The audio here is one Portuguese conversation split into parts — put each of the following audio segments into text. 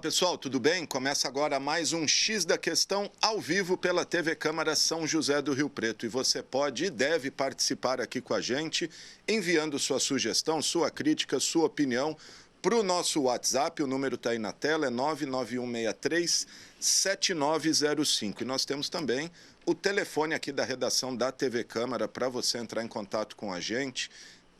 pessoal, tudo bem? Começa agora mais um X da Questão ao vivo pela TV Câmara São José do Rio Preto. E você pode e deve participar aqui com a gente, enviando sua sugestão, sua crítica, sua opinião para o nosso WhatsApp. O número está aí na tela, é 99163-7905. E nós temos também o telefone aqui da redação da TV Câmara para você entrar em contato com a gente,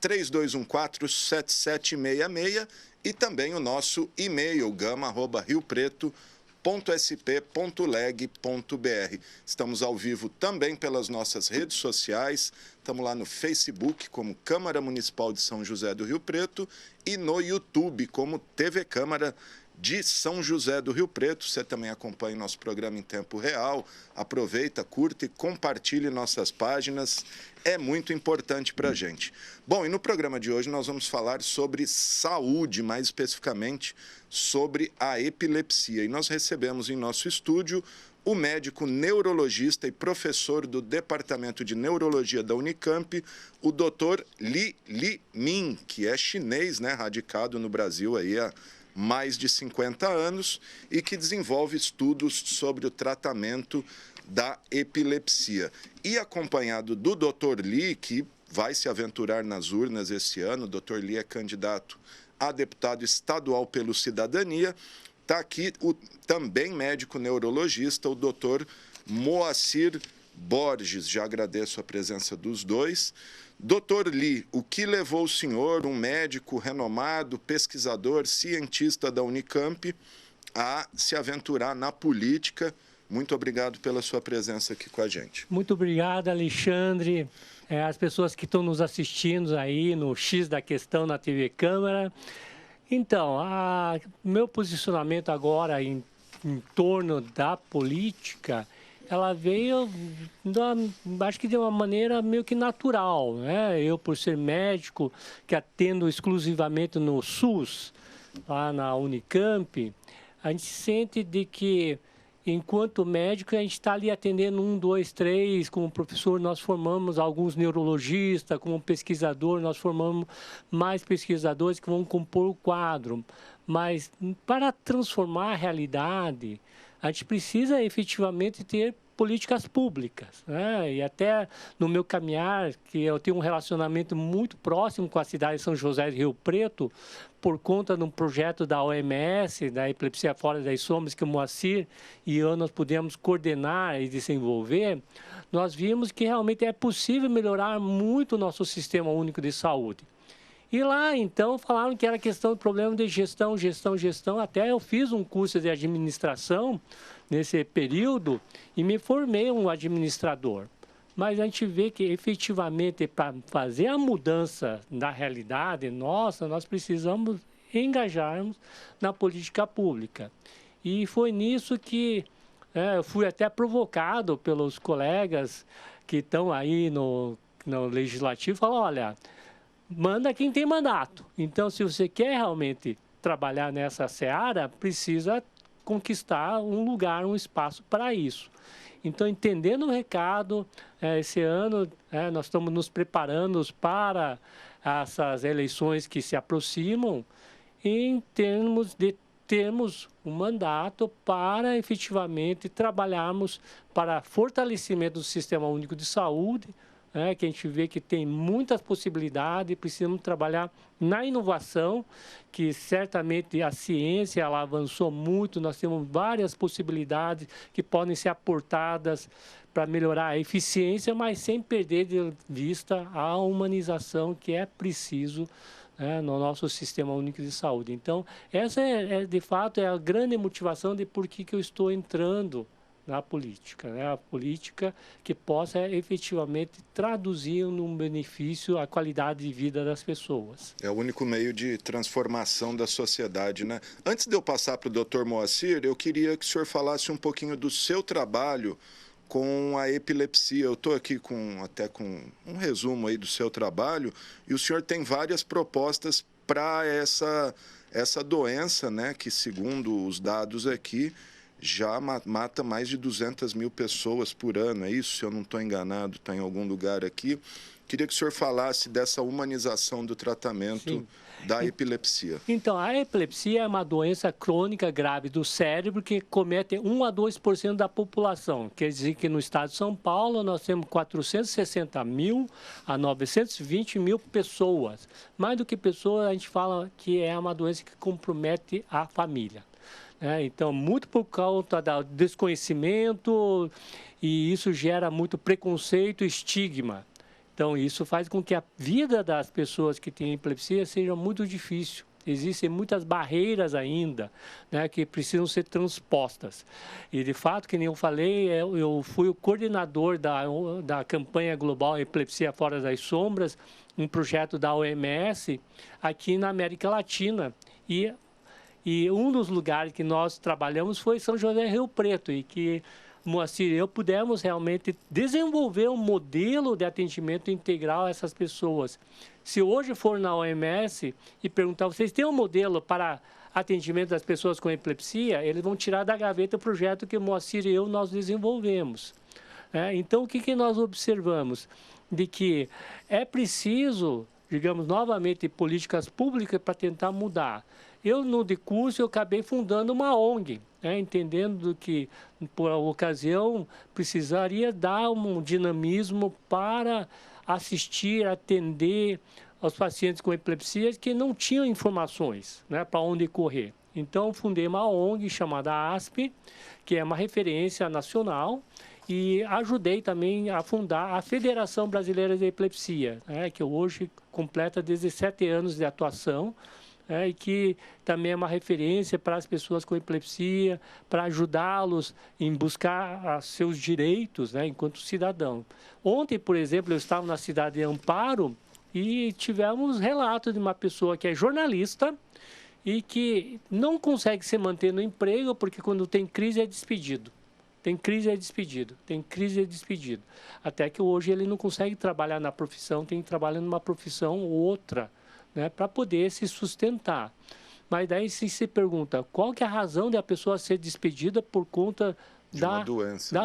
3214-7766. E também o nosso e-mail, gama@riopreto.sp.leg.br. Estamos ao vivo também pelas nossas redes sociais. Estamos lá no Facebook, como Câmara Municipal de São José do Rio Preto, e no YouTube, como TV Câmara de São José do Rio Preto. Você também acompanha nosso programa em tempo real. Aproveita, curta e compartilhe nossas páginas. É muito importante para a gente. Bom, e no programa de hoje nós vamos falar sobre saúde, mais especificamente sobre a epilepsia. E nós recebemos em nosso estúdio o médico neurologista e professor do Departamento de Neurologia da Unicamp, o Dr. Li Min, que é chinês, né, radicado no Brasil aí há mais de 50 anos e que desenvolve estudos sobre o tratamento da epilepsia. E acompanhado do Dr. Li, que vai se aventurar nas urnas esse ano, o Dr. Li é candidato a deputado estadual pelo Cidadania, está aqui o também médico neurologista, o Dr. Moacir Borges. Já agradeço a presença dos dois. Dr. Li, o que levou o senhor, um médico renomado, pesquisador, cientista da Unicamp, a se aventurar na política? Muito obrigado pela sua presença aqui com a gente. Muito obrigado, Alexandre. As pessoas que estão nos assistindo aí no X da Questão na TV Câmara. Então, meu posicionamento agora em torno da política, ela veio, acho que de uma maneira meio que natural, né? Eu, por ser médico, que atendo exclusivamente no SUS, lá na Unicamp, a gente sente de que, enquanto médico, a gente está ali atendendo 1, 2, 3, como professor nós formamos alguns neurologistas, como pesquisador nós formamos mais pesquisadores que vão compor o quadro. Mas para transformar a realidade, a gente precisa efetivamente ter políticas públicas, né? E até no meu caminhar, que eu tenho um relacionamento muito próximo com a cidade de São José do Rio Preto, por conta de um projeto da OMS, da Epilepsia Fora das Sombras, que o Moacir e eu nós pudemos coordenar e desenvolver, nós vimos que realmente é possível melhorar muito o nosso Sistema Único de Saúde. E lá, então, falaram que era questão de problema de gestão. Até eu fiz um curso de administração nesse período e me formei um administrador. Mas a gente vê que, efetivamente, para fazer a mudança da realidade nossa, nós precisamos engajarmos na política pública. E foi nisso que eu fui até provocado pelos colegas que estão aí no Legislativo, falaram, olha, manda quem tem mandato. Então, se você quer realmente trabalhar nessa seara, precisa conquistar um lugar, um espaço para isso. Então, entendendo o recado, esse ano nós estamos nos preparando para essas eleições que se aproximam, em termos de termos um mandato para efetivamente trabalharmos para fortalecimento do Sistema Único de Saúde, que a gente vê que tem muitas possibilidades, precisamos trabalhar na inovação, que certamente a ciência ela avançou muito, nós temos várias possibilidades que podem ser aportadas para melhorar a eficiência, mas sem perder de vista a humanização que é preciso no nosso Sistema Único de Saúde. Então, essa de fato, é a grande motivação de por que eu estou entrando na política, né? A política que possa efetivamente traduzir num benefício a qualidade de vida das pessoas. É o único meio de transformação da sociedade, né? Antes de eu passar para o Dr. Moacir, eu queria que o senhor falasse um pouquinho do seu trabalho com a epilepsia. Eu estou aqui até com um resumo aí do seu trabalho e o senhor tem várias propostas para essa doença, né? Que, segundo os dados aqui, já mata mais de 200 mil pessoas por ano, é isso? Se eu não estou enganado, está em algum lugar aqui. Queria que o senhor falasse dessa humanização do tratamento Sim. da epilepsia. Então, a epilepsia é uma doença crônica grave do cérebro que comete 1 a 2% da população. Quer dizer que no estado de São Paulo nós temos 460 mil a 920 mil pessoas. Mais do que pessoas, a gente fala que é uma doença que compromete a família. Então, muito por conta do desconhecimento, e isso gera muito preconceito e estigma. Então, isso faz com que a vida das pessoas que têm epilepsia seja muito difícil. Existem muitas barreiras ainda, né, que precisam ser transpostas. E, de fato, que nem eu falei, eu fui o coordenador da campanha global Epilepsia Fora das Sombras, um projeto da OMS aqui na América Latina. E um dos lugares que nós trabalhamos foi São José do Rio Preto, e que Moacir e eu pudemos realmente desenvolver um modelo de atendimento integral a essas pessoas. Se hoje for na OMS e perguntar, vocês têm um modelo para atendimento das pessoas com epilepsia? Eles vão tirar da gaveta o projeto que o Moacir e eu nós desenvolvemos. Então, o que nós observamos? De que é preciso, digamos, novamente, políticas públicas para tentar mudar. Eu, no decurso, eu acabei fundando uma ONG, entendendo que, por ocasião, precisaria dar um dinamismo para assistir, atender aos pacientes com epilepsia que não tinham informações, para onde correr. Então, fundei uma ONG chamada ASP, que é uma referência nacional, e ajudei também a fundar a Federação Brasileira de Epilepsia, que hoje completa 17 anos de atuação, e que também é uma referência para as pessoas com epilepsia, para ajudá-los em buscar seus direitos, enquanto cidadão. Ontem, por exemplo, eu estava na cidade de Amparo e tivemos relato de uma pessoa que é jornalista e que não consegue se manter no emprego porque quando tem crise é despedido. Tem crise, é despedido. Tem crise, é despedido. Até que hoje ele não consegue trabalhar na profissão, tem que trabalhar numa profissão ou outra, para poder se sustentar. Mas daí se pergunta, qual que é a razão de a pessoa ser despedida por conta da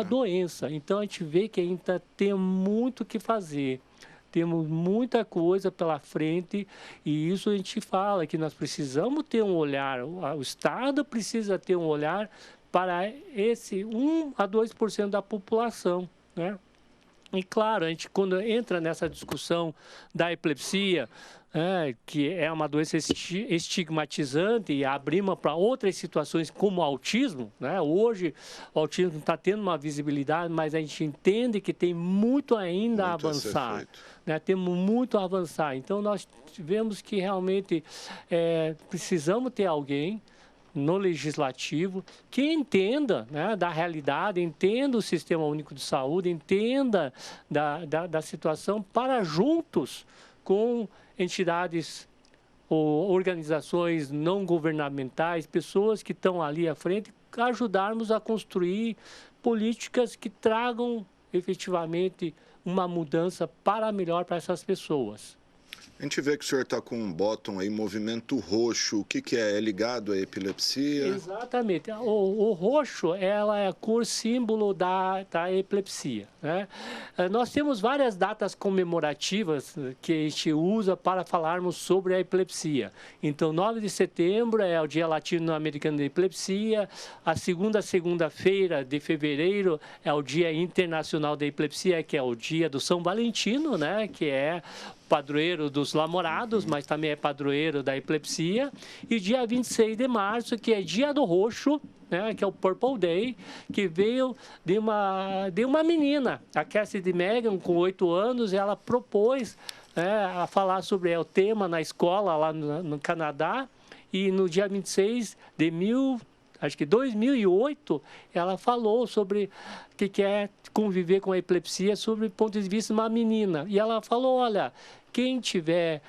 doença? Então, a gente vê que ainda tem muito o que fazer. Temos muita coisa pela frente e isso a gente fala, que nós precisamos ter um olhar, o Estado precisa ter um olhar para esse 1 a 2% da população, E, claro, a gente, quando entra nessa discussão da epilepsia, que é uma doença estigmatizante e abrimos para outras situações como o autismo, Hoje o autismo está tendo uma visibilidade, mas a gente entende que tem muito ainda a avançar. Temos muito a avançar. Então, nós tivemos que realmente precisamos ter alguém no legislativo que entenda da realidade, entenda o Sistema Único de Saúde, entenda da situação para juntos com entidades ou organizações não governamentais, pessoas que estão ali à frente, ajudarmos a construir políticas que tragam efetivamente uma mudança para melhor para essas pessoas. A gente vê que o senhor está com um bottom aí, movimento roxo. O que é? É ligado à epilepsia? Exatamente. O roxo, ela é a cor símbolo da epilepsia. Nós temos várias datas comemorativas que a gente usa para falarmos sobre a epilepsia. Então, 9 de setembro é o Dia Latino-Americano da Epilepsia. A segunda-feira de fevereiro é o Dia Internacional da Epilepsia, que é o dia do São Valentino, que é padroeiro dos namorados, mas também é padroeiro da epilepsia. E dia 26 de março, que é dia do roxo, que é o Purple Day, que veio de uma menina, a Cassidy Megan, com 8 anos, ela propôs a falar sobre o tema na escola lá no Canadá, e no dia 26 de 2008, ela falou sobre o que é conviver com a epilepsia sob o ponto de vista de uma menina. E ela falou, olha, quem tiver,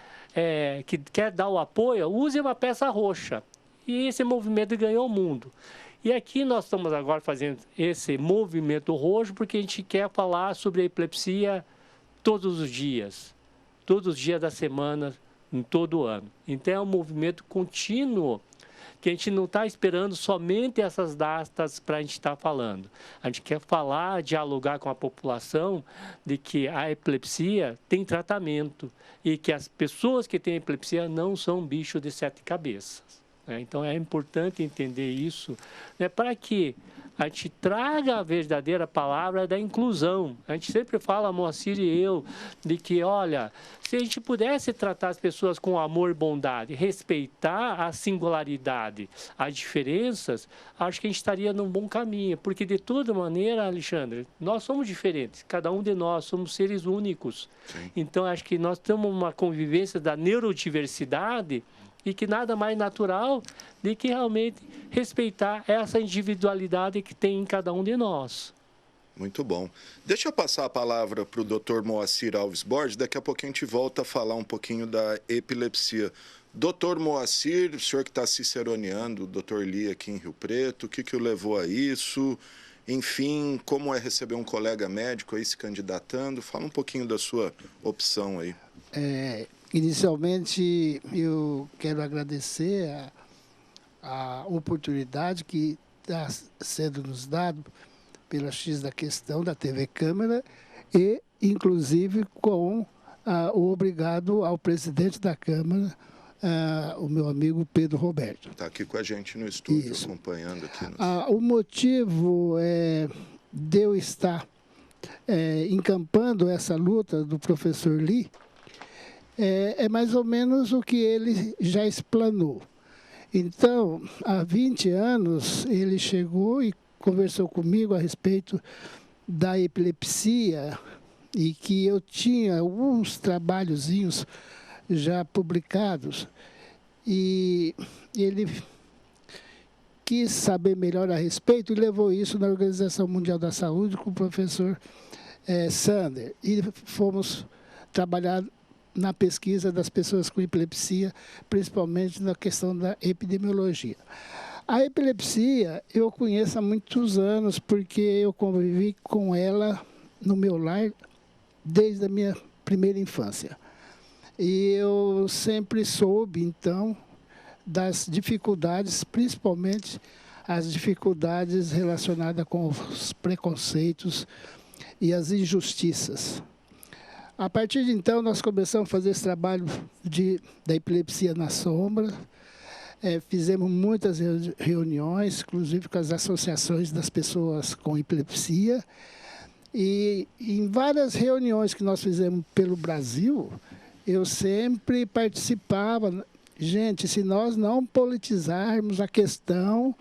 que quer dar o apoio, use uma peça roxa. E esse movimento ganhou o mundo. E aqui nós estamos agora fazendo esse movimento roxo porque a gente quer falar sobre a epilepsia todos os dias da semana, em todo o ano. Então é um movimento contínuo que a gente não está esperando somente essas datas para a gente estar falando. A gente quer falar, dialogar com a população de que a epilepsia tem tratamento e que as pessoas que têm epilepsia não são bicho de 7 cabeças. Então, é importante entender isso, né, para que a gente traga a verdadeira palavra da inclusão. A gente sempre fala, Moacir e eu, de que, olha, se a gente pudesse tratar as pessoas com amor e bondade, respeitar a singularidade, as diferenças, acho que a gente estaria num bom caminho. Porque, de toda maneira, Alexandre, nós somos diferentes. Cada um de nós somos seres únicos. Sim. Então, acho que nós temos uma convivência da neurodiversidade e que nada mais natural do que realmente respeitar essa individualidade que tem em cada um de nós. Muito bom. Deixa eu passar a palavra para o Dr. Moacir Alves Borges, daqui a pouco a gente volta a falar um pouquinho da epilepsia. Dr. Moacir, o senhor que está ciceroneando o Dr. Lee aqui em Rio Preto, o que o levou a isso? Enfim, como é receber um colega médico aí se candidatando? Fala um pouquinho da sua opção aí. Inicialmente, eu quero agradecer a oportunidade que está sendo nos dado pela X da Questão da TV Câmara e, inclusive, com o obrigado ao presidente da Câmara, o meu amigo Pedro Roberto. Está aqui com a gente no estúdio, acompanhando aqui. O motivo de eu estar encampando essa luta do professor Lee é mais ou menos o que ele já explanou. Então, há 20 anos, ele chegou e conversou comigo a respeito da epilepsia e que eu tinha alguns trabalhozinhos já publicados. E ele quis saber melhor a respeito e levou isso na Organização Mundial da Saúde com o professor Sander. E fomos trabalhar na pesquisa das pessoas com epilepsia, principalmente na questão da epidemiologia. A epilepsia eu conheço há muitos anos, porque eu convivi com ela no meu lar desde a minha primeira infância. E eu sempre soube, então, das dificuldades, principalmente as dificuldades relacionadas com os preconceitos e as injustiças. A partir de então, nós começamos a fazer esse trabalho da epilepsia na sombra. Fizemos muitas reuniões, inclusive com as associações das pessoas com epilepsia. E em várias reuniões que nós fizemos pelo Brasil, eu sempre participava. Gente, se nós não politizarmos a questão,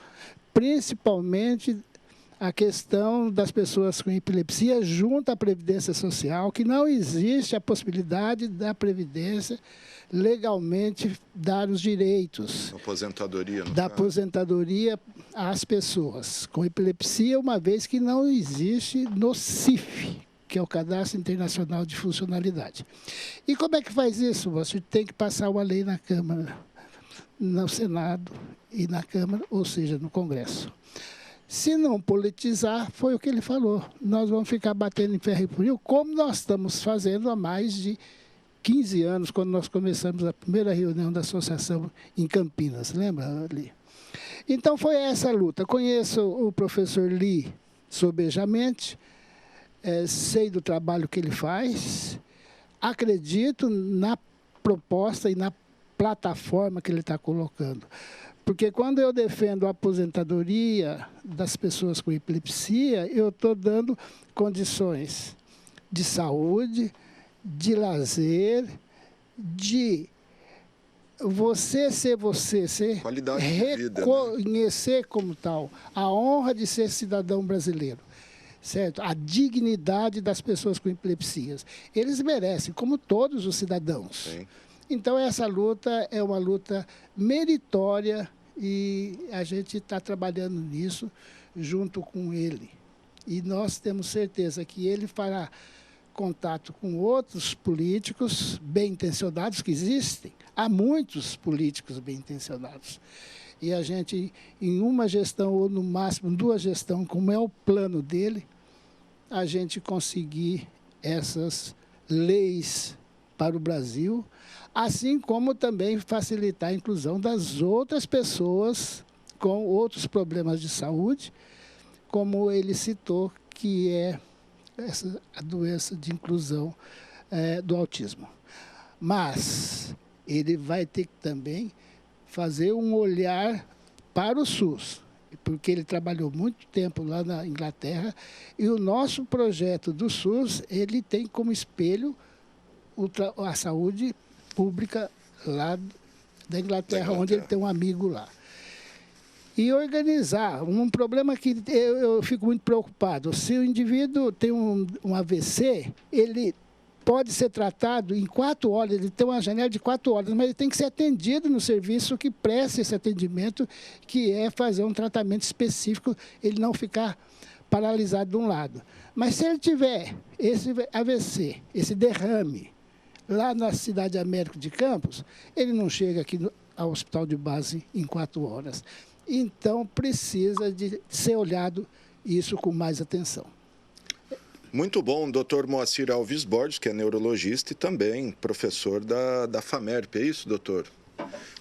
principalmente a questão das pessoas com epilepsia junto à Previdência Social, que não existe a possibilidade da Previdência legalmente dar os direitos da aposentadoria às pessoas com epilepsia, uma vez que não existe no CIF, que é o Cadastro Internacional de Funcionalidade. E como é que faz isso? Você tem que passar uma lei na Câmara, no Senado e na Câmara, ou seja, no Congresso. Se não politizar, foi o que ele falou, nós vamos ficar batendo em ferro e frio, como nós estamos fazendo há mais de 15 anos, quando nós começamos a primeira reunião da associação em Campinas, lembra, Lee? Então, foi essa a luta. Conheço o professor Lee sobejamente, sei do trabalho que ele faz, acredito na proposta e na plataforma que ele está colocando. Porque quando eu defendo a aposentadoria das pessoas com epilepsia, eu estou dando condições de saúde, de lazer, de você ser qualidade de vida, reconhecer como tal a honra de ser cidadão brasileiro, certo? A dignidade das pessoas com epilepsias. Eles merecem, como todos os cidadãos. Sim. Então, essa luta é uma luta meritória e a gente está trabalhando nisso junto com ele. E nós temos certeza que ele fará contato com outros políticos bem-intencionados que existem. Há muitos políticos bem-intencionados. E a gente, em uma gestão ou, no máximo, 2 gestões, como é o plano dele, a gente conseguir essas leis para o Brasil, assim como também facilitar a inclusão das outras pessoas com outros problemas de saúde, como ele citou, que é a doença de inclusão do autismo. Mas ele vai ter que também fazer um olhar para o SUS, porque ele trabalhou muito tempo lá na Inglaterra, e o nosso projeto do SUS, ele tem como espelho a saúde pública lá da Inglaterra, onde ele tem um amigo lá. E organizar, um problema que eu fico muito preocupado, se o indivíduo tem um AVC, ele pode ser tratado em 4 horas, ele tem uma janela de 4 horas, mas ele tem que ser atendido no serviço que presta esse atendimento, que é fazer um tratamento específico, ele não ficar paralisado de um lado. Mas se ele tiver esse AVC, esse derrame, lá na Cidade América de Campos, ele não chega aqui ao hospital de base em 4 horas. Então, precisa de ser olhado isso com mais atenção. Muito bom, doutor Moacir Alves Borges, que é neurologista e também professor da FAMERP, é isso, doutor?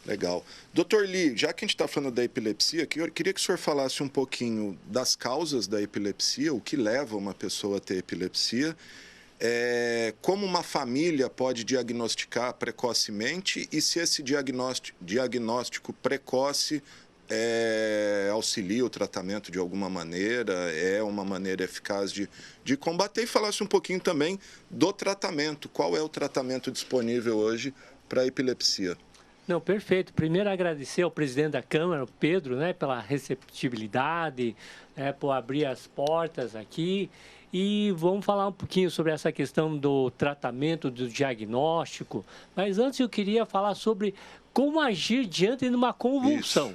Legal. Doutor Lee, já que a gente está falando da epilepsia, eu queria que o senhor falasse um pouquinho das causas da epilepsia, o que leva uma pessoa a ter epilepsia, como uma família pode diagnosticar precocemente e se esse diagnóstico precoce auxilia o tratamento de alguma maneira, é uma maneira eficaz de combater, e falasse um pouquinho também do tratamento. Qual é o tratamento disponível hoje para a epilepsia? Não, perfeito. Primeiro, agradecer ao presidente da Câmara, o Pedro, pela receptividade, por abrir as portas aqui. E vamos falar um pouquinho sobre essa questão do tratamento, do diagnóstico. Mas antes eu queria falar sobre como agir diante de uma convulsão,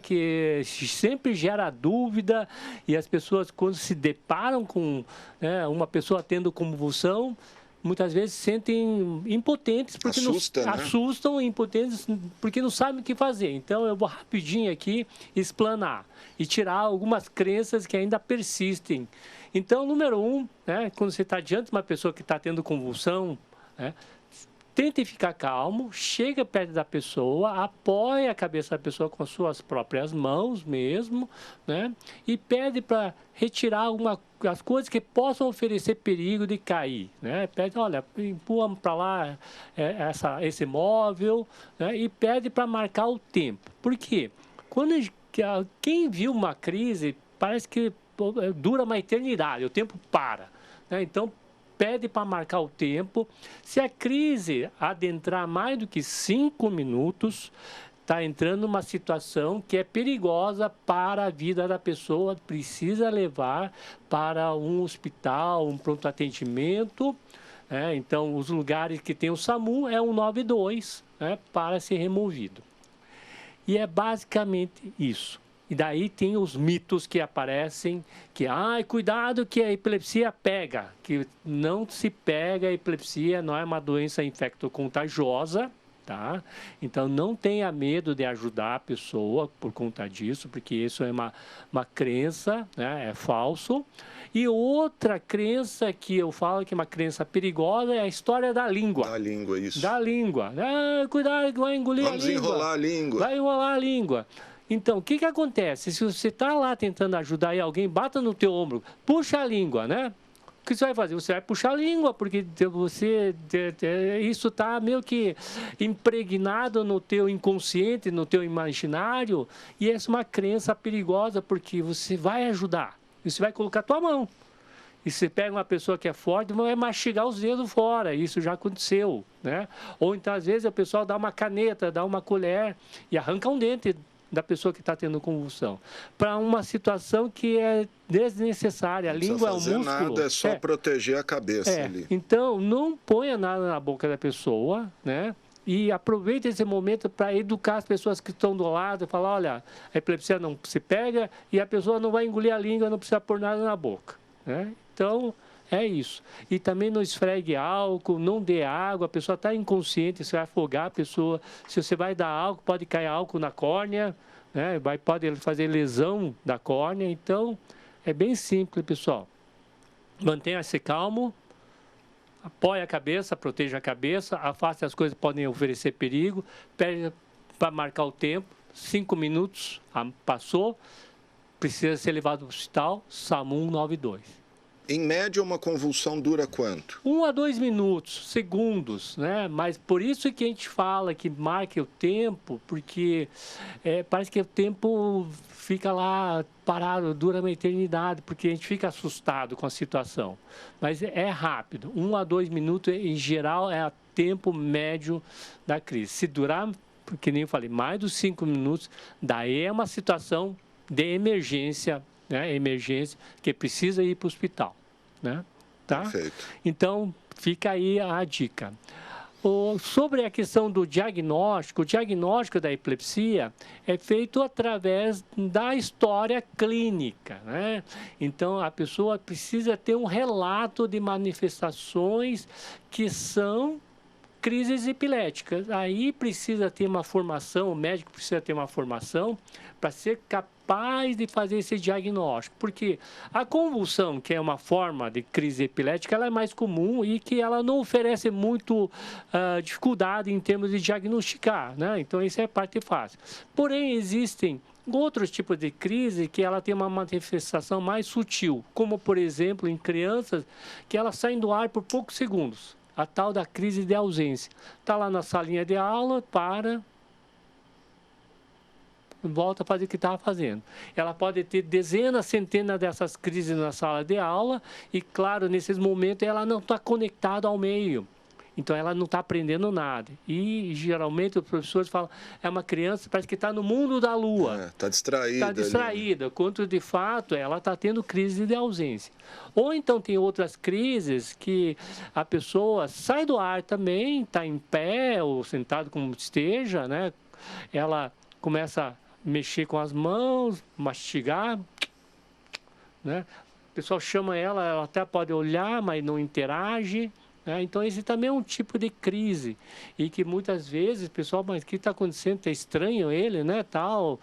que sempre gera dúvida, e as pessoas, quando se deparam com uma pessoa tendo convulsão, muitas vezes se sentem impotentes, porque assustam, impotentes, porque não sabem o que fazer. Então, eu vou rapidinho aqui explanar e tirar algumas crenças que ainda persistem. Então, número 1, quando você está diante de uma pessoa que está tendo convulsão, tente ficar calmo, chega perto da pessoa, apoia a cabeça da pessoa com as suas próprias mãos mesmo, e pede para retirar as coisas que possam oferecer perigo de cair. Pede, olha, empurra para lá esse móvel, e pede para marcar o tempo. Por quê? Quem viu uma crise, parece que dura uma eternidade, o tempo para. Então, pede para marcar o tempo. Se a crise adentrar mais do que 5 minutos, está entrando numa situação que é perigosa para a vida da pessoa, precisa levar para um hospital, um pronto atendimento. Então, os lugares que tem o SAMU é 192, para ser removido. E é basicamente isso. E daí tem os mitos que aparecem, que, cuidado que a epilepsia pega, que não se pega, a epilepsia não é uma doença infectocontagiosa, tá? Então, não tenha medo de ajudar a pessoa por conta disso, porque isso é uma crença, é falso. E outra crença que eu falo que é uma crença perigosa é a história da língua. Da língua, isso. Da língua. Cuidado que vai engolir a língua. Vamos enrolar a língua. Vai enrolar a língua. Então, o que acontece? Se você está lá tentando ajudar e alguém bata no teu ombro, puxa a língua, O que você vai fazer? Você vai puxar a língua, porque isso está meio que impregnado no teu inconsciente, no teu imaginário, e essa é uma crença perigosa, porque você vai ajudar, e você vai colocar a tua mão. E você pega uma pessoa que é forte, vai mastigar os dedos fora, isso já aconteceu, Ou então, às vezes, o pessoal dá uma caneta, dá uma colher e arranca um dente da pessoa que está tendo convulsão, para uma situação que é desnecessária. A língua é um músculo. Nada, é só proteger a cabeça ali. Então, não ponha nada na boca da pessoa, E aproveite esse momento para educar as pessoas que estão do lado, falar, olha, a epilepsia não se pega e a pessoa não vai engolir a língua, não precisa pôr nada na boca, Então, é isso. E também não esfregue álcool, não dê água, a pessoa está inconsciente, você vai afogar a pessoa. Se você vai dar álcool, pode cair álcool na córnea, pode fazer lesão da córnea. Então, é bem simples, pessoal. Mantenha-se calmo, apoie a cabeça, proteja a cabeça, afaste as coisas que podem oferecer perigo, pede para marcar o tempo, 5 minutos, passou, precisa ser levado ao hospital, SAMU 192. Em média, uma convulsão dura quanto? 1 a 2 minutos, segundos, né? Mas por isso que a gente fala que marque o tempo, porque parece que o tempo fica lá parado, dura uma eternidade, porque a gente fica assustado com a situação. Mas é rápido, 1 a 2 minutos, em geral, é o tempo médio da crise. Se durar, que nem eu falei, mais dos 5 minutos, daí é uma situação de emergência, né? Emergência, que precisa ir para o hospital, né? Tá? Perfeito. Então, fica aí a dica. Sobre a questão do diagnóstico, o diagnóstico da epilepsia é feito através da história clínica, né? Então, a pessoa precisa ter um relato de manifestações que são crises epiléticas. Aí precisa ter uma formação, o médico precisa ter uma formação para ser capaz de fazer esse diagnóstico. Porque a convulsão, que é uma forma de crise epilética, ela é mais comum e que ela não oferece muito dificuldade em termos de diagnosticar, né? Então, isso é a parte fácil. Porém, existem outros tipos de crise que ela tem uma manifestação mais sutil, como, por exemplo, em crianças, que elas saem do ar por poucos segundos. A tal da crise de ausência. Está lá na salinha de aula, volta a fazer o que estava fazendo. Ela pode ter dezenas, centenas dessas crises na sala de aula e, claro, nesses momentos ela não está conectada ao meio. Então, ela não está aprendendo nada. E, geralmente, os professores falam, é uma criança, parece que está no mundo da lua. Está distraída. Está distraída, quando, de fato, ela está tendo crise de ausência. Ou, então, tem outras crises que a pessoa sai do ar também, está em pé ou sentado como esteja, né? Ela começa a mexer com as mãos, mastigar, né? O pessoal chama ela até pode olhar, mas não interage. Então, esse também é um tipo de crise e que muitas vezes, pessoal, mas o que está acontecendo? É estranho ele, né, tal,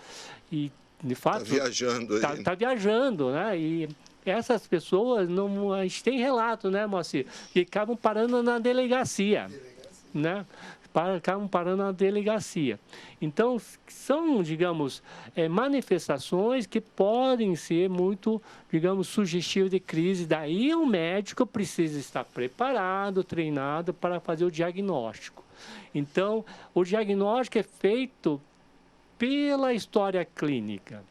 e de fato... Está viajando. Está viajando, né, e essas pessoas, não, a gente tem relato, né, Moacir, que acabam parando na delegacia, né? Acabam parando na delegacia. Então, são, digamos, manifestações que podem ser muito, digamos, sugestivas de crise. Daí o médico precisa estar preparado, treinado para fazer o diagnóstico. Então, o diagnóstico é feito pela história clínica.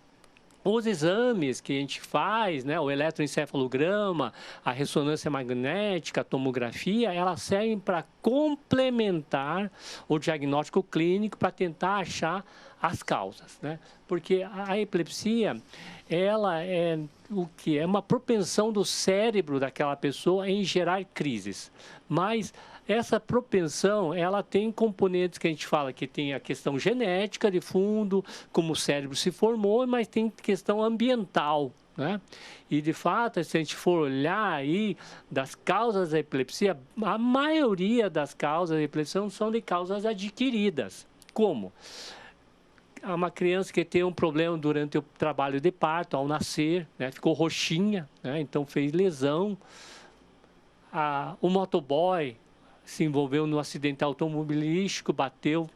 Os exames que a gente faz, né, o eletroencefalograma, a ressonância magnética, a tomografia, elas servem para complementar o diagnóstico clínico para tentar achar as causas, né? Porque a epilepsia, ela é o que é uma propensão do cérebro daquela pessoa em gerar crises, mas essa propensão, ela tem componentes que a gente fala que tem a questão genética de fundo, como o cérebro se formou, mas tem questão ambiental, né? E, de fato, se a gente for olhar aí das causas da epilepsia, a maioria das causas da epilepsia são de causas adquiridas. Como? Uma criança que tem um problema durante o trabalho de parto, ao nascer, né? Ficou roxinha, né? Então fez lesão. O motoboy se envolveu no acidente automobilístico, bateu,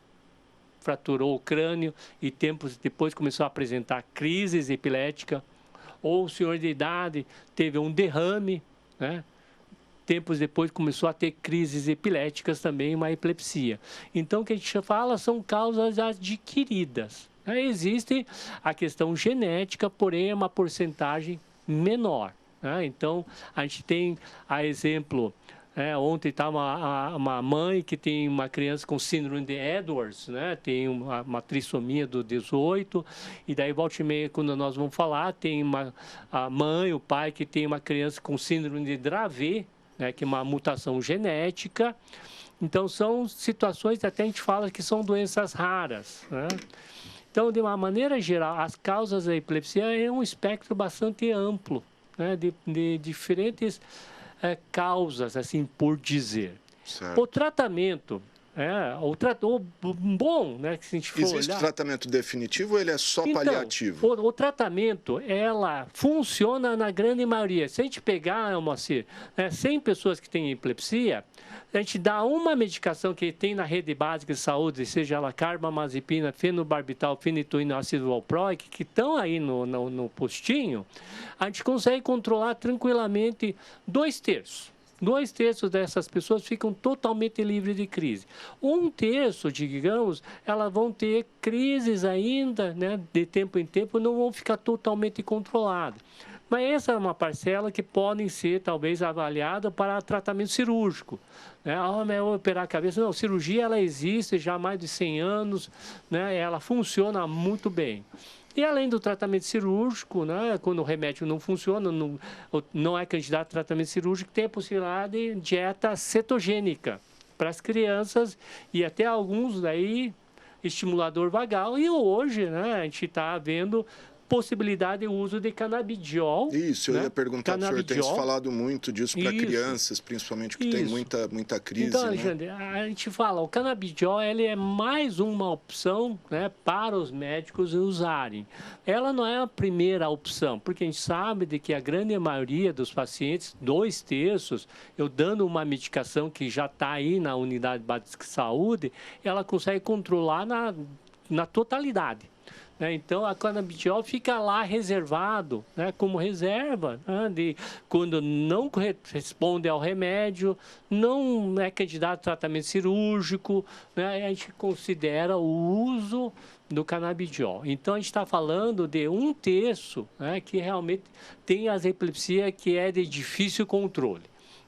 fraturou o crânio e tempos depois começou a apresentar crises epiléticas. Ou o senhor de idade teve um derrame, né? Tempos depois começou a ter crises epiléticas também, uma epilepsia. Então, o que a gente fala são causas adquiridas. Existe a questão genética, porém é uma porcentagem menor, né? Então, a gente tem, a exemplo... ontem estava uma mãe que tem uma criança com síndrome de Edwards, né? Tem uma trissomia do 18, e daí volta e meia, quando nós vamos falar, tem a mãe, o pai que tem uma criança com síndrome de Dravet, né? Que é uma mutação genética. Então, são situações, até a gente fala que são doenças raras, né? Então, de uma maneira geral, as causas da epilepsia é um espectro bastante amplo, né? De diferentes causas, assim por dizer. Certo. O tratamento O bom, né, que se a gente for Existe olhar... tratamento definitivo ou ele é só paliativo? O tratamento, ela funciona na grande maioria. Se a gente pegar, Moacir, 100 pessoas que têm epilepsia, a gente dá uma medicação que tem na rede básica de saúde, seja ela carbamazepina, fenobarbital, fenetoína, ácido valproico, que estão aí no postinho, a gente consegue controlar tranquilamente 2/3. 2/3 dessas pessoas ficam totalmente livres de crise. 1/3, digamos, elas vão ter crises ainda, né, de tempo em tempo, não vão ficar totalmente controladas. Mas essa é uma parcela que podem ser, talvez, avaliada para tratamento cirúrgico. Né? Mas eu vou operar a cabeça. Não, cirurgia ela existe já há mais de 100 anos, né? Ela funciona muito bem. E além do tratamento cirúrgico, né, quando o remédio não funciona, não é candidato a tratamento cirúrgico, tem a possibilidade de dieta cetogênica para as crianças e até alguns daí estimulador vagal. E hoje, né, a gente está vendo possibilidade de uso de canabidiol. Isso, eu ia perguntar, o senhor tem falado muito disso para Isso. crianças, principalmente, que tem muita crise. Então, né? Alexandre, a gente fala, o canabidiol ele é mais uma opção, né, para os médicos usarem. Ela não é a primeira opção, porque a gente sabe de que a grande maioria dos pacientes, 2/3, eu dando uma medicação que já está aí na unidade básica de saúde, ela consegue controlar na totalidade. Então, a canabidiol fica lá reservado, né, como reserva, né, de quando não responde ao remédio, não é candidato a tratamento cirúrgico, né, a gente considera o uso do canabidiol. Então, a gente está falando de 1/3, né, que realmente tem as epilepsias que é de difícil controle.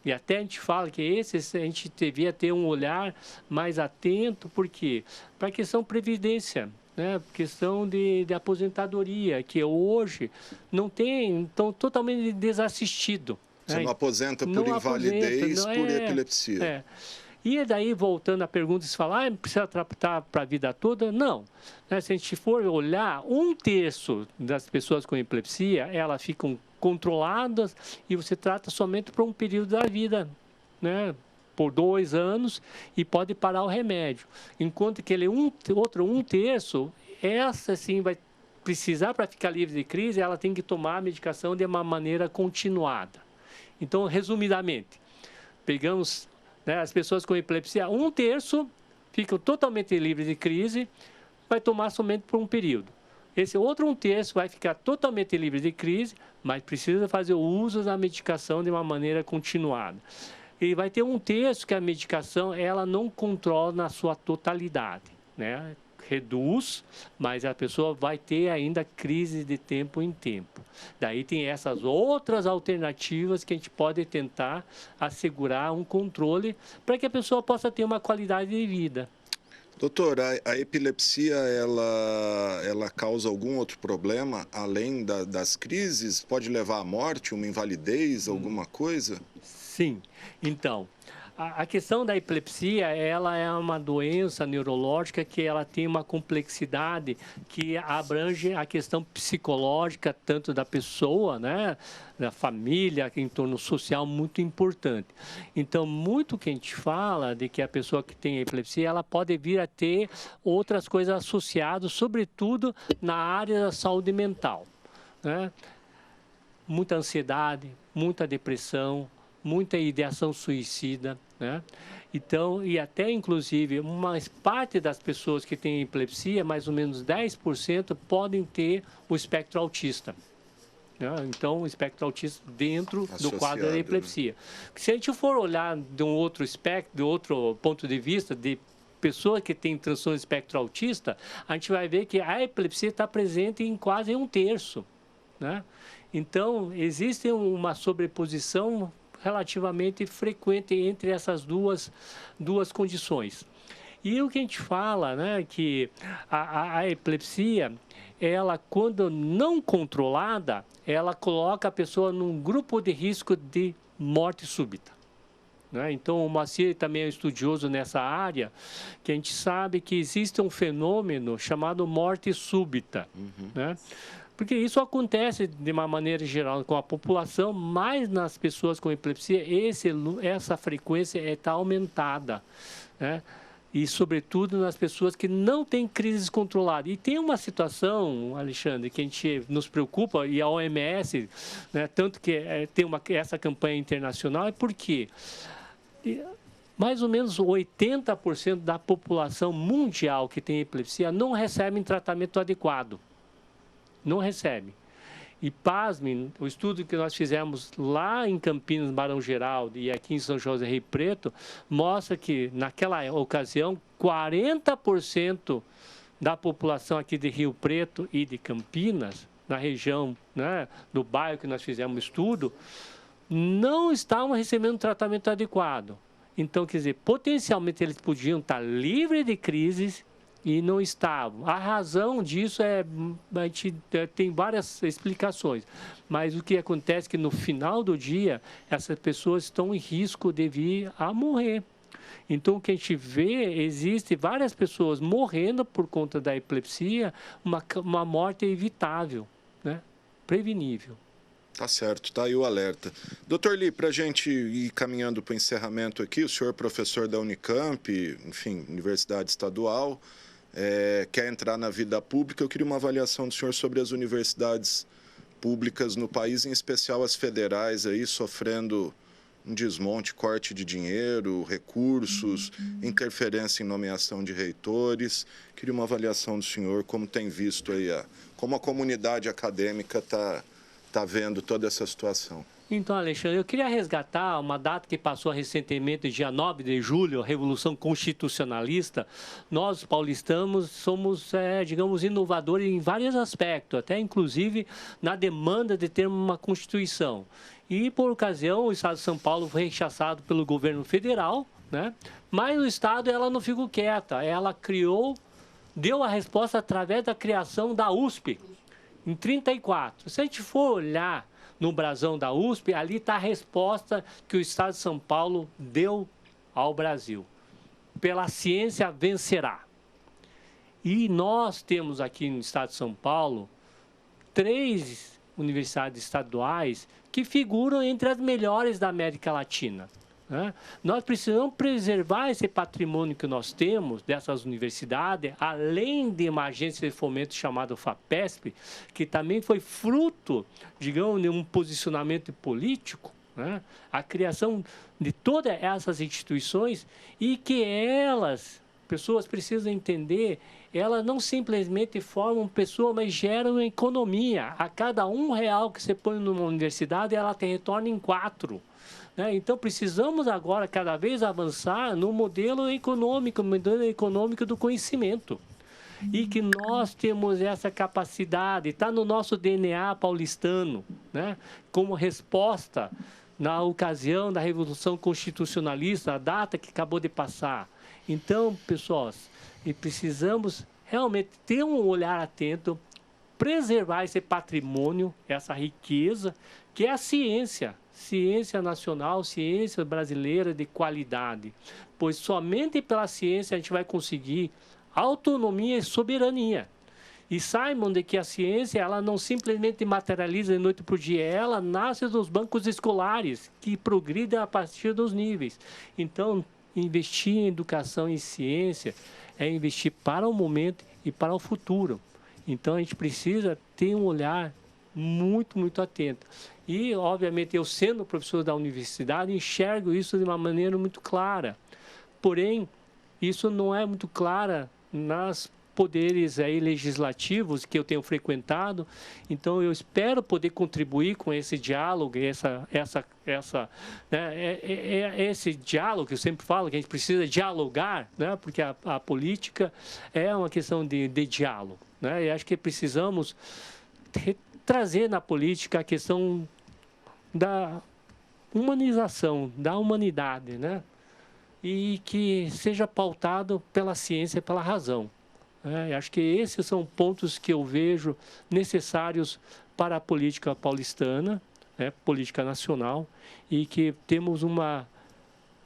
E até a gente fala que a gente devia ter um olhar mais atento, porque para a questão previdência, né, questão de aposentadoria, que hoje não tem, estão totalmente desassistido. Você não aposenta por invalidez, por epilepsia. E daí, voltando à pergunta, se falar, precisa tratar para a vida toda? Não. Né, se a gente for olhar, 1/3 das pessoas com epilepsia, elas ficam controladas e você trata somente por um período da vida, né? Por 2 anos e pode parar o remédio. Enquanto que outro 1/3, essa sim vai precisar para ficar livre de crise, ela tem que tomar a medicação de uma maneira continuada. Então, resumidamente, pegamos, né, as pessoas com epilepsia, 1/3 ficam totalmente livres de crise, vai tomar somente por um período. Esse outro 1/3 vai ficar totalmente livre de crise, mas precisa fazer o uso da medicação de uma maneira continuada. E vai ter 1/3 que a medicação ela não controla na sua totalidade, né? Reduz, mas a pessoa vai ter ainda crise de tempo em tempo. Daí tem essas outras alternativas que a gente pode tentar assegurar um controle para que a pessoa possa ter uma qualidade de vida. Doutor, a epilepsia, ela causa algum outro problema além das crises? Pode levar à morte, uma invalidez, alguma coisa? Sim. Então, a questão da epilepsia, ela é uma doença neurológica que ela tem uma complexidade que abrange a questão psicológica, tanto da pessoa, né, da família, entorno social, muito importante. Então, muito que a gente fala de que a pessoa que tem epilepsia, ela pode vir a ter outras coisas associadas, sobretudo na área da saúde mental, né? Muita ansiedade, muita depressão, muita ideação suicida, né? Então, e até inclusive, uma parte das pessoas que têm epilepsia, mais ou menos 10%, podem ter o espectro autista. Né? Então, o espectro autista dentro do quadro da epilepsia. Né? Se a gente for olhar de um outro espectro, de outro ponto de vista, de pessoa que tem transtorno de espectro autista, a gente vai ver que a epilepsia está presente em quase 1/3. Né? Então, existe uma sobreposição relativamente frequente entre essas duas condições. E o que a gente fala, né, que a epilepsia, ela, quando não controlada, ela coloca a pessoa num grupo de risco de morte súbita. Né? Então, o Moacir também é estudioso nessa área, que a gente sabe que existe um fenômeno chamado morte súbita. Né? Porque isso acontece de uma maneira geral com a população, mas nas pessoas com epilepsia, essa frequência está aumentada. Né? e, sobretudo, nas pessoas que não têm crises controladas. E tem uma situação, Alexandre, que a gente nos preocupa, e a OMS, né, tanto que tem essa campanha internacional, é porque mais ou menos 80% da população mundial que tem epilepsia não recebe tratamento adequado. Não recebe. E, pasmem, o estudo que nós fizemos lá em Campinas, Barão Geraldo, e aqui em São José do Rio Preto, mostra que, naquela ocasião, 40% da população aqui de Rio Preto e de Campinas, na região, né, do bairro que nós fizemos estudo, não estavam recebendo tratamento adequado. Então, quer dizer, potencialmente eles podiam estar livres de crises e não estavam. A razão disso a gente tem várias explicações, mas o que acontece é que no final do dia, essas pessoas estão em risco de vir a morrer. Então, o que a gente vê, existe várias pessoas morrendo por conta da epilepsia, uma morte evitável, né? Prevenível. Tá certo, tá aí o alerta. Doutor Lee, para a gente ir caminhando para o encerramento aqui, o senhor é professor da Unicamp, enfim, Universidade Estadual, quer entrar na vida pública. Eu queria uma avaliação do senhor sobre as universidades públicas no país, em especial as federais, aí sofrendo um desmonte, corte de dinheiro, recursos, interferência em nomeação de reitores. Queria uma avaliação do senhor, como tem visto aí, como a comunidade acadêmica está vendo toda essa situação. Então, Alexandre, eu queria resgatar uma data que passou recentemente, dia 9 de julho, a Revolução Constitucionalista. Nós, paulistanos, somos, digamos, inovadores em vários aspectos, até inclusive na demanda de ter uma Constituição. E, por ocasião, o Estado de São Paulo foi rechaçado pelo governo federal, né? Mas o Estado ela não ficou quieta, ela deu a resposta através da criação da USP, em 1934. Se a gente for olhar no brasão da USP, ali está a resposta que o Estado de São Paulo deu ao Brasil. Pela ciência vencerá. E nós temos aqui no Estado de São Paulo 3 universidades estaduais que figuram entre as melhores da América Latina, né? Nós precisamos preservar esse patrimônio que nós temos dessas universidades, além de uma agência de fomento chamada FAPESP, que também foi fruto, digamos, de um posicionamento político, né? A criação de todas essas instituições e que pessoas precisam entender, elas não simplesmente formam pessoas, mas geram economia. A cada R$1 que você põe numa universidade, ela te retorna em 4. Então, precisamos agora cada vez avançar no modelo econômico do conhecimento. E que nós temos essa capacidade, está no nosso DNA paulistano, né? Como resposta na ocasião da Revolução Constitucionalista, a data que acabou de passar. Então, pessoas, precisamos realmente ter um olhar atento, preservar esse patrimônio, essa riqueza, que é a ciência nacional, ciência brasileira de qualidade, pois somente pela ciência a gente vai conseguir autonomia e soberania. E saibam de que a ciência ela não simplesmente materializa de noite para o dia, ela nasce dos bancos escolares, que progridem a partir dos níveis. Então, investir em educação e ciência é investir para o momento e para o futuro. Então, a gente precisa ter um olhar muito, muito atento. E, obviamente, eu sendo professor da universidade, enxergo isso de uma maneira muito clara. Porém, isso não é muito clara nas poderes aí legislativos que eu tenho frequentado. Então, eu espero poder contribuir com esse diálogo, esse diálogo que eu sempre falo, que a gente precisa dialogar, né? Porque a política é uma questão de diálogo, né? E acho que precisamos trazer na política a questão da humanização, da humanidade, né? E que seja pautado pela ciência e pela razão. Acho que esses são pontos que eu vejo necessários para a política paulistana, política nacional, e que temos uma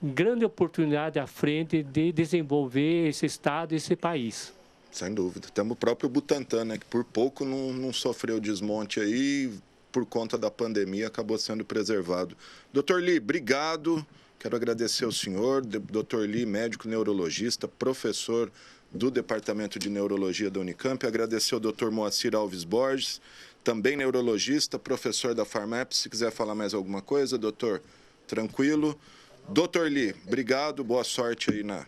grande oportunidade à frente de desenvolver esse Estado e esse país. Sem dúvida. Temos o próprio Butantan, né, que por pouco não sofreu desmonte aí, por conta da pandemia, acabou sendo preservado. Doutor Lee, obrigado. Quero agradecer ao senhor, Dr. Lee, médico neurologista, professor do Departamento de Neurologia da Unicamp. Agradecer ao Dr. Moacir Alves Borges, também neurologista, professor da Farmep. Se quiser falar mais alguma coisa, doutor, tranquilo. Dr. Lee, obrigado, boa sorte aí na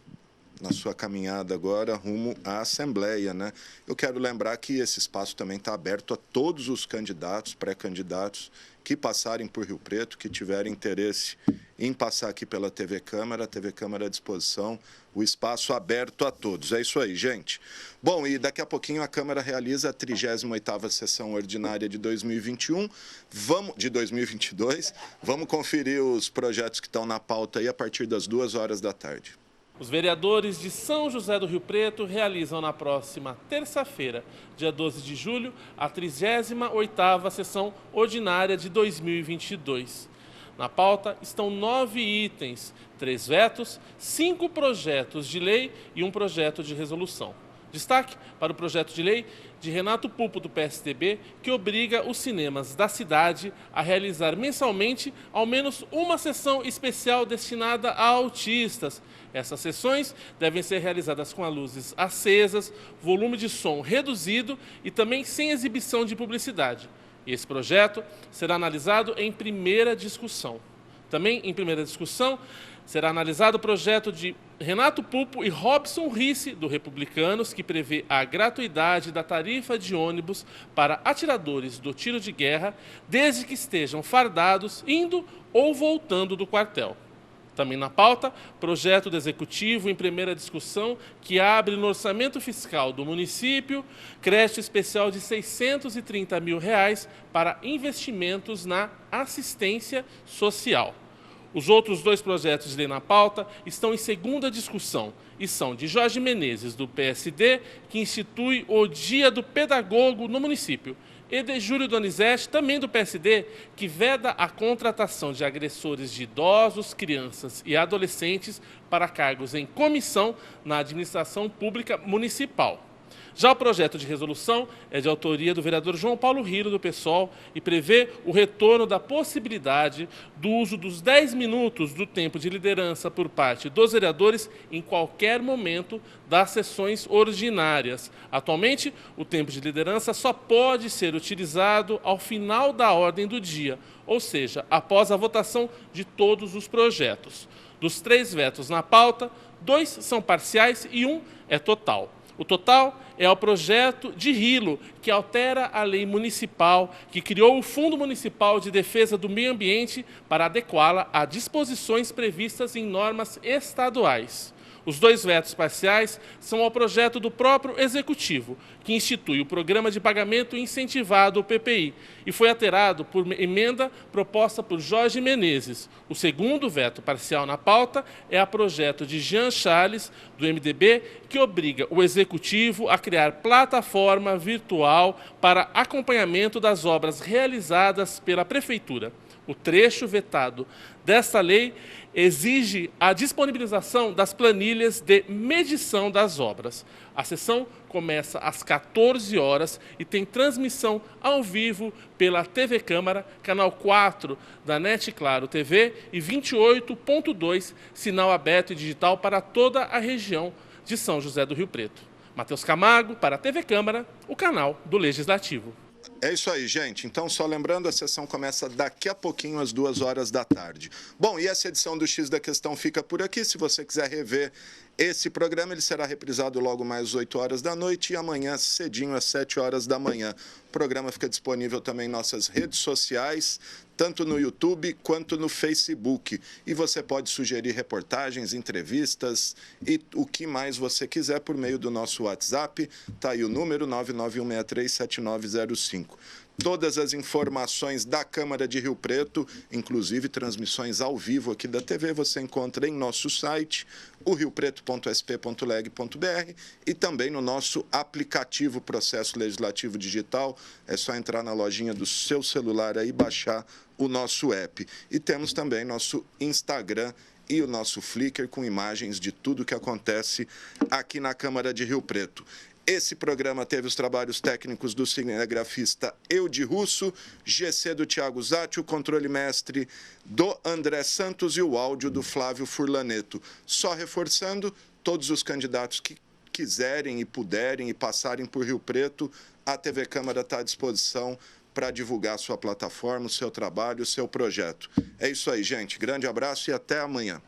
sua caminhada agora rumo à Assembleia, né? Eu quero lembrar que esse espaço também está aberto a todos os candidatos, pré-candidatos que passarem por Rio Preto, que tiverem interesse em passar aqui pela TV Câmara, a TV Câmara à disposição, o espaço aberto a todos. É isso aí, gente. Bom, e daqui a pouquinho a Câmara realiza a 38ª sessão ordinária de 2021, de 2022. Vamos conferir os projetos que estão na pauta aí a partir das 14h. Os vereadores de São José do Rio Preto realizam na próxima terça-feira, dia 12 de julho, a 38ª sessão ordinária de 2022. Na pauta estão 9 itens, 3 vetos, 5 projetos de lei e um projeto de resolução. Destaque para o projeto de lei de Renato Pulpo, do PSDB, que obriga os cinemas da cidade a realizar mensalmente ao menos uma sessão especial destinada a autistas. Essas sessões devem ser realizadas com as luzes acesas, volume de som reduzido e também sem exibição de publicidade. Esse projeto será analisado em primeira discussão. Também em primeira discussão será analisado o projeto de Renato Pulpo e Robson Risse, do Republicanos, que prevê a gratuidade da tarifa de ônibus para atiradores do tiro de guerra, desde que estejam fardados, indo ou voltando do quartel. Também na pauta, projeto do Executivo em primeira discussão que abre no orçamento fiscal do município crédito especial de R$ 630 mil para investimentos na assistência social. Os outros 2 projetos de lei na pauta estão em segunda discussão e são de Jorge Menezes, do PSD, que institui o Dia do Pedagogo no município, e de Júlio Donizete, também do PSD, que veda a contratação de agressores de idosos, crianças e adolescentes para cargos em comissão na administração pública municipal. Já o projeto de resolução é de autoria do vereador João Paulo Rilo, do PSOL, e prevê o retorno da possibilidade do uso dos 10 minutos do tempo de liderança por parte dos vereadores em qualquer momento das sessões ordinárias. Atualmente, o tempo de liderança só pode ser utilizado ao final da ordem do dia, ou seja, após a votação de todos os projetos. Dos 3 vetos na pauta, 2 são parciais e 1 é total. O total é o projeto de Rilo, que altera a lei municipal, que criou o Fundo Municipal de Defesa do Meio Ambiente para adequá-la a disposições previstas em normas estaduais. Os 2 vetos parciais são ao projeto do próprio Executivo, que institui o Programa de Pagamento Incentivado, o PPI, e foi alterado por emenda proposta por Jorge Menezes. O segundo veto parcial na pauta é a projeto de Jean Charles, do MDB, que obriga o Executivo a criar plataforma virtual para acompanhamento das obras realizadas pela Prefeitura. O trecho vetado desta lei exige a disponibilização das planilhas de medição das obras. A sessão começa às 14 horas e tem transmissão ao vivo pela TV Câmara, canal 4 da NET Claro TV e 28.2, sinal aberto e digital para toda a região de São José do Rio Preto. Matheus Camargo, para a TV Câmara, o canal do Legislativo. É isso aí, gente. Então, só lembrando, a sessão começa daqui a pouquinho, às 14h. Bom, e essa edição do X da Questão fica por aqui. Se você quiser rever esse programa, ele será reprisado logo mais às 20h e amanhã cedinho às 7h. O programa fica disponível também em nossas redes sociais, tanto no YouTube quanto no Facebook. E você pode sugerir reportagens, entrevistas e o que mais você quiser por meio do nosso WhatsApp. Está aí o número 991637905. Todas as informações da Câmara de Rio Preto, inclusive transmissões ao vivo aqui da TV, você encontra em nosso site, o riopreto.sp.leg.br, e também no nosso aplicativo Processo Legislativo Digital. É só entrar na lojinha do seu celular aí e baixar o nosso app. E temos também nosso Instagram e o nosso Flickr com imagens de tudo que acontece aqui na Câmara de Rio Preto. Esse programa teve os trabalhos técnicos do cinegrafista Eude Russo, GC do Thiago Zatti, o controle mestre do André Santos e o áudio do Flávio Furlaneto. Só reforçando, todos os candidatos que quiserem e puderem e passarem por Rio Preto, a TV Câmara está à disposição para divulgar a sua plataforma, o seu trabalho, o seu projeto. É isso aí, gente. Grande abraço e até amanhã.